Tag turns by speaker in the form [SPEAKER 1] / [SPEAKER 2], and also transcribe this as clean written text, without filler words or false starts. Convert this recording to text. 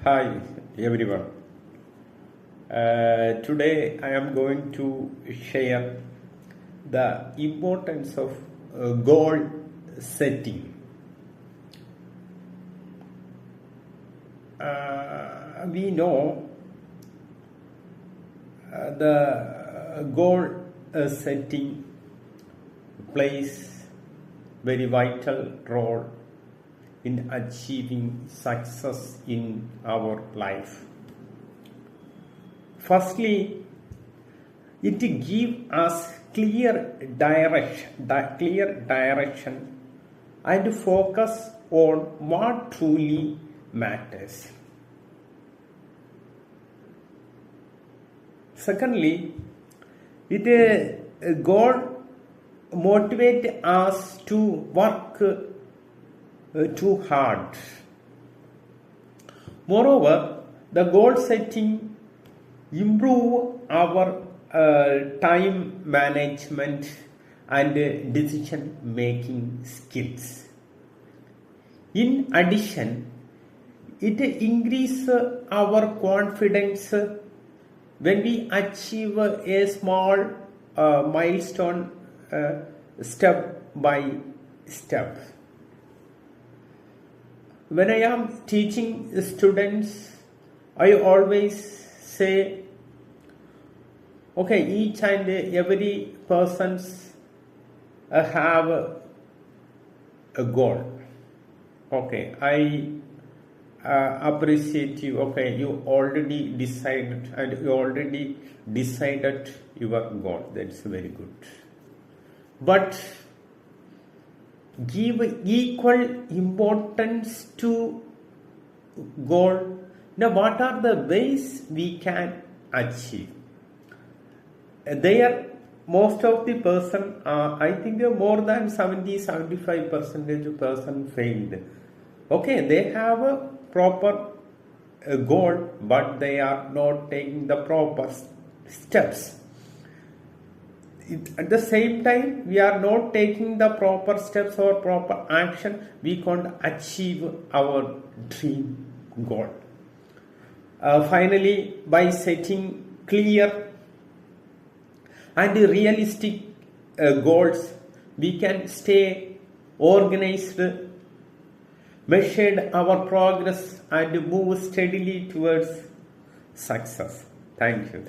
[SPEAKER 1] Hi everyone. Today I am going to share the importance of goal setting. We know the goal setting plays very vital role in achieving success in our life. Firstly, it gives us clear direction and focus on what truly matters. Secondly, it goal motivate us to work too hard. Moreover, the goal setting improve our time management and decision making skills. In addition, it increases our confidence when we achieve a small milestone step by step. When I am teaching students, I always say, okay, each and every person's have a goal. Okay, I appreciate you. Okay, you already decided your goal. That's very good. But give equal importance to goal. Now, what are the ways we can achieve? There, most of the person, I think more than 70-75% person failed. Okay, they have a proper goal, but they are not taking the proper steps. At the same time, we are not taking the proper steps or proper action, we can't achieve our dream goal. Finally, by setting clear and realistic goals, we can stay organized, measured our progress, and move steadily towards success. Thank you.